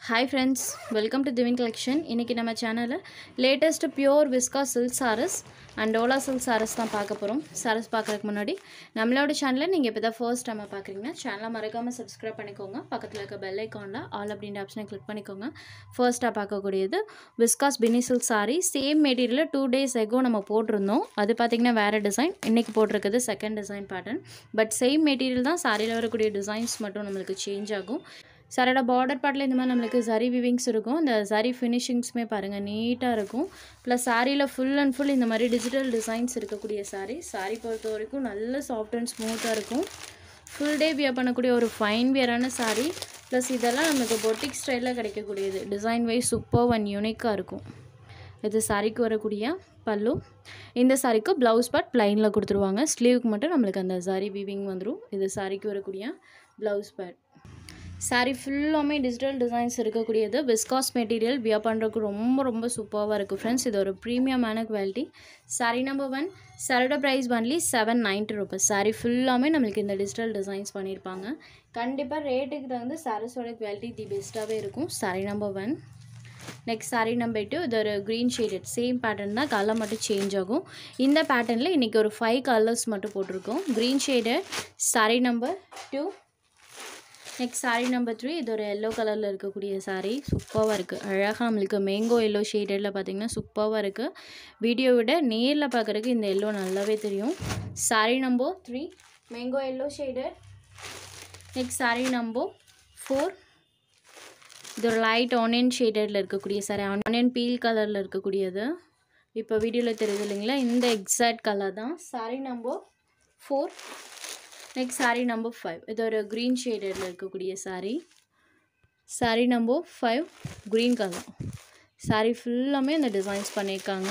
Hi friends, welcome to Divine Collection. இன்னைக்கு நம்ம சேனல்ல latest pure viscose silk sarees and Dola silk sarees தான் பார்க்க போறோம். sarees பார்க்கறதுக்கு முன்னாடி நம்மளோட சேனலை நீங்க இப்பதான் first time பார்க்கறீங்கன்னா சேனலை மறக்காம subscribe பண்ணிக்கோங்க. பக்கத்துல இருக்க bell icon-ல all அப்படிங்கற ஆப்ஷனை click பண்ணிக்கோங்க. first பார்க்கக்கூடியது viscose beanie silk saree same material 2 days ago நம்ம போட்டுருந்தோம். அது பாத்தீங்கன்னா வேற டிசைன். இன்னைக்கு போட்டுருக்கிறது second design pattern. but same material தான் சாரில வரக்கூடிய டிசைன்ஸ் மட்டும் நமக்கு சேஞ்ச் ஆகும். சாரோட பார்டர் பார்ட்டில் இந்த மாதிரி நம்மளுக்கு சரி விவிங்ஸ் இருக்கும். இந்த சரி ஃபினிஷிங்ஸுமே பாருங்கள் நீட்டாக இருக்கும். ப்ளஸ் சாரியில் ஃபுல் அண்ட் ஃபுல் இந்த மாதிரி டிஜிட்டல் டிசைன்ஸ் இருக்கக்கூடிய சாரி பொறுத்த வரைக்கும் நல்ல சாஃப்ட் அண்ட் ஸ்மூத்தாக இருக்கும். ஃபுல் டே வியர் பண்ணக்கூடிய ஒரு ஃபைன் வியரான சாரி. ப்ளஸ் இதெல்லாம் நமக்கு பொட்டிக் ஸ்டைலில் கிடைக்கக்கூடியது. டிசைன் வைஸ் சூப்பர் அண்ட் யூனிக்காக இருக்கும். இது சாரிக்கு வரக்கூடிய பல்லு. இந்த சாரிக்கு ப்ளவுஸ் பார்ட் ப்ளைனில் கொடுத்துருவாங்க. ஸ்லீவுக்கு மட்டும் நம்மளுக்கு அந்த சாரி வீவிங் வந்துடும். இது சாரிக்கு வரக்கூடிய ப்ளவுஸ் பார்ட். சாரி ஃபுல்லாமே டிஜிட்டல் டிசைன்ஸ் இருக்கக்கூடியது. விஸ்காஸ் மெட்டீரியல் வியர் பண்ணுறதுக்கு ரொம்ப சூப்பராக இருக்குது ஃப்ரெண்ட்ஸ். இது ஒரு ப்ரீமியமான குவாலிட்டி. சாரி நம்பர் 1 சாரோட ப்ரைஸ் ஒன்லி 790 rupees. சாரி ஃபுல்லாமே நம்மளுக்கு இந்த டிஜிட்டல் டிசைன்ஸ் பண்ணியிருப்பாங்க. கண்டிப்பாக ரேட்டுக்கு தகுந்த சாரீஸோட குவாலிட்டி தி பெஸ்ட்டாகவே இருக்கும். Sari number 1. Next sari number 2 இது ஒரு க்ரீன் ஷேடட் சேம் பேட்டர்ன் தான், கலர் மட்டும் சேஞ்ச் ஆகும். இந்த பேட்டர்னில் இன்றைக்கி ஒரு 5 கலர்ஸ் மட்டும் போட்டிருக்கோம். Green shaded sari number 2. Next sari number 3 இது ஒரு எல்லோ கலரில் இருக்கக்கூடிய சாரீ. சூப்பராக இருக்குது. அழகாக நம்மளுக்கு மேங்கோ எல்லோ ஷேடடில் பார்த்திங்கன்னா சூப்பராக இருக்குது. வீடியோ விட நேரில் பார்க்குறதுக்கு இந்த எல்லோ நல்லாவே தெரியும். Sorry number 3 mango yellow shaded. Next sari number 4 இது ஒரு லைட் ஆனியன் ஷேடடில் இருக்கக்கூடிய சாரி. ஆனியன் பீல் கலரில் இருக்கக்கூடியது. இப்போ வீடியோவில் தெரியுது இல்லைங்களா, இந்த எக்ஸாக்ட் கலர் தான். Sorry number 4. Next sari number 5 இது ஒரு க்ரீன் ஷேடடில் இருக்கக்கூடிய sorry. Sorry number 5 green colour. Sorry ஃபுல்லாமே அந்த டிசைன்ஸ் பண்ணியிருக்காங்க.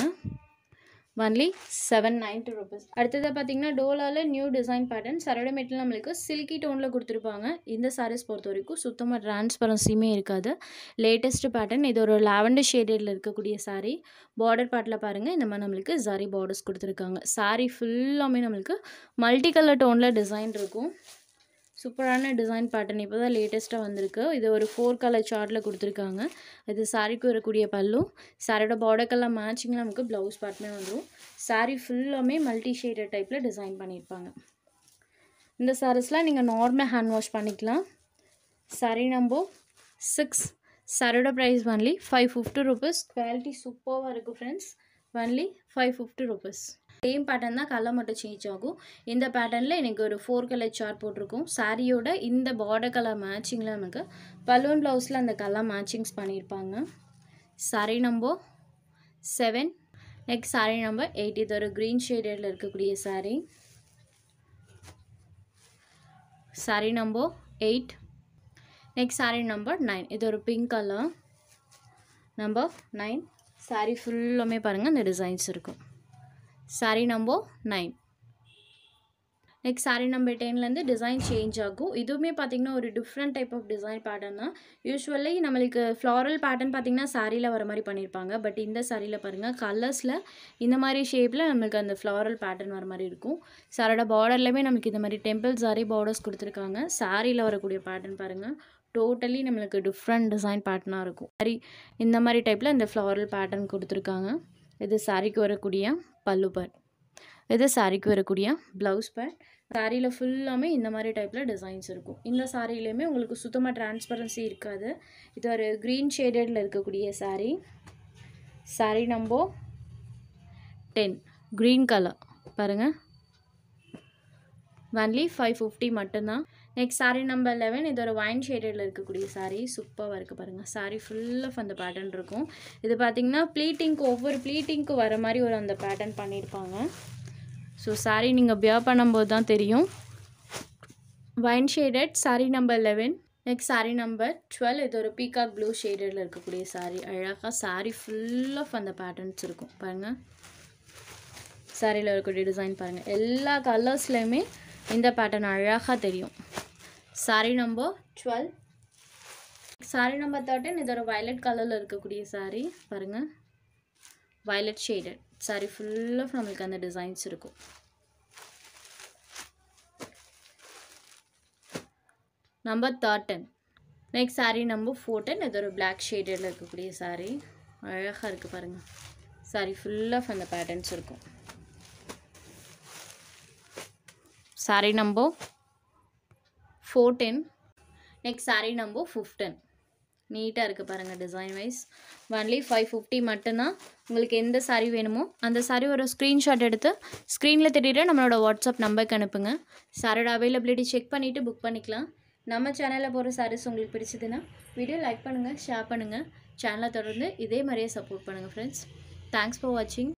Only 790 rupees. அடுத்தது பார்த்தீங்கன்னா டோலாவில் நியூ டிசைன் பேட்டர்ன். சரோட மெட்டீரியல் நம்மளுக்கு சில்கி டோனில் கொடுத்துருப்பாங்க. இந்த சாரீஸ் பொறுத்த வரைக்கும் சுத்தமாக டிரான்ஸ்பரன்சியுமே இருக்காது. Latest pattern. இது ஒரு லாவெண்டர் ஷேடடில் இருக்கக்கூடிய சாரீ. பார்டர் பார்ட்டில் பாருங்கள் இந்த மாதிரி நம்மளுக்கு ஜரி பார்டர்ஸ் கொடுத்துருக்காங்க. சாரீ ஃபுல்லாமே நம்மளுக்கு மல்டி கலர் டோனில் டிசைன் இருக்கும். சூப்பரான டிசைன் பேட்டர்ன் இப்போ தான் லேட்டஸ்ட்டாக வந்திருக்கு. இது ஒரு 4 கலர் சார்ட்டில் கொடுத்துருக்காங்க. இது சாரிக்கு வரக்கூடிய பல்லு. சாரியோட பார்டர் கலர் மேட்சிங்கில் நமக்கு ப்ளவுஸ் பார்ட்டுமே வந்துடும். சாரி ஃபுல்லாமே மல்டி ஷேடட் டைப்பில் டிசைன் பண்ணியிருப்பாங்க. இந்த சாரீஸ்லாம் நீங்கள் நார்மல் ஹேண்ட் வாஷ் பண்ணிக்கலாம். சாரி நம்பர் 6 சாரியோட ப்ரைஸ் ஒன்லி 550 rupees. குவாலிட்டி சூப்பராக இருக்குது friends. Only 550 rupees. Same pattern தான், கலர் மட்டும் சேஞ்ச் ஆகும். இந்த பேட்டர்னில் எனக்கு ஒரு 4 கலர் சார்ட் போட்டிருக்கோம். சாரியோட இந்த பார்டர் கலர் மேட்சிங்கில் நமக்கு பலூன் ப்ளவுஸில் அந்த கலர் மேட்சிங்ஸ் பண்ணியிருப்பாங்க. Sorry number 7. Next sari number 8 இது ஒரு க்ரீன் ஷேடடில் இருக்கக்கூடிய sorry. Sorry number 8. Next sari number 9 இது ஒரு பிங்க் கலர். நம்பர் 9 சாரி ஃபுல்லாமே பாருங்கள் இந்த டிசைன்ஸ் இருக்கும். Sari number 9. Next sari number 10லேருந்து டிசைன் சேஞ்ச் ஆகும். இதுவுமே பார்த்திங்கன்னா ஒரு different type of design pattern தான். யூஸ்வலி நம்மளுக்கு ஃப்ளாரல் பேட்டர்ன் பார்த்திங்கன்னா சாரியில் வர மாதிரி பண்ணியிருப்பாங்க. பட் இந்த சாரியில் பாருங்கள் கலர்ஸில் இந்த மாதிரி ஷேப்பில் நம்மளுக்கு அந்த ஃப்ளாரல் பேட்டர்ன் வர மாதிரி இருக்கும். சாரோட பார்டர்லேயுமே நமக்கு இந்த மாதிரி டெம்பிள் சாரி பார்டர்ஸ் கொடுத்துருக்காங்க. சாரியில் வரக்கூடிய பேட்டர்ன் பாருங்கள் டோட்டலி நம்மளுக்கு டிஃப்ரெண்ட் டிசைன் பேட்டர்னாக இருக்கும். சாரி இந்த மாதிரி டைப்பில் இந்த ஃப்ளாரல் பேட்டர்ன் கொடுத்துருக்காங்க. இது சாரிக்கு வரக்கூடிய பல்லு பார்ட். இது சாரிக்கு வரக்கூடிய ப்ளவுஸ் பார்ட். சாரியில் ஃபுல்லாமே இந்த மாதிரி டைப்பில் டிசைன்ஸ் இருக்கும். இந்த சாரிலையுமே உங்களுக்கு சுத்தமாக டிரான்ஸ்பரன்சி இருக்காது. இது ஒரு க்ரீன் ஷேடடில் இருக்கக்கூடிய sorry. Sorry number 10 green colour பாருங்கள். ஒன்லி 550 மட்டும்தான். நெக்ஸ்ட் சாரி நம்பர் 11 இது ஒரு வைன் ஷேடடில் இருக்கக்கூடிய சாரி. சூப்பராக இருக்குது பாருங்கள். சாரி ஃபுல் ஆஃப் அந்த பேட்டர்ன் இருக்கும். இது பார்த்திங்கன்னா ப்ளீட்டிங்க்கு ஒவ்வொரு ப்ளீட்டிங்க்கு வர மாதிரி ஒரு அந்த பேட்டர்ன் பண்ணியிருப்பாங்க. ஸோ சாரி நீங்கள் வியர் பண்ணும்போது தான் தெரியும். Wine shaded sari number 11. Next sari number 12 இது ஒரு பீகாக் ப்ளூ ஷேடடில் இருக்கக்கூடிய சாரி. அழகாக சாரி ஃபுல் ஆஃப் அந்த பேட்டர்ன்ஸ் இருக்கும் பாருங்கள். சாரியில் இருக்கக்கூடிய டிசைன் பாருங்கள். எல்லா கலர்ஸ்லையுமே இந்த பேட்டர்ன் அழகாக தெரியும். Sorry number 12. சாரி நம்பர் 13 இது ஒரு வயலட் கலரில் இருக்கக்கூடிய சாரி பாருங்கள். Violet shaded sari full of நம்மளுக்கு அந்த டிசைன்ஸ் இருக்கும். Number 13 next saree number 14. இது ஒரு பிளாக் ஷேடடில் இருக்கக்கூடிய saree. அழகாக இருக்குது பாருங்கள். saree ஃபுல் ஆஃப் அந்த பேட்டர்ன்ஸ் இருக்கும். saree number 14. Next saree number 15. நீட்டாக இருக்குது பாருங்கள் டிசைன் வைஸ். ஒன்லி 550 மட்டும்தான். உங்களுக்கு எந்த saree வேணுமோ அந்த saree ஒரு ஸ்க்ரீன்ஷாட் எடுத்து ஸ்க்ரீனில் தெரியுற நம்மளோட வாட்ஸ்அப் நம்பருக்கு அனுப்புங்க. சாரியோட அவைலபிலிட்டி செக் பண்ணிவிட்டு புக் பண்ணிக்கலாம். நம்ம சேனலில் போகிற sarees உங்களுக்கு பிடிச்சதுன்னா வீடியோ லைக் பண்ணுங்கள், ஷேர் பண்ணுங்கள். சேனலை தொடர்ந்து இதே மாதிரியே சப்போர்ட் பண்ணுங்கள் ஃப்ரெண்ட்ஸ். தேங்க்ஸ் ஃபார் வாட்சிங்.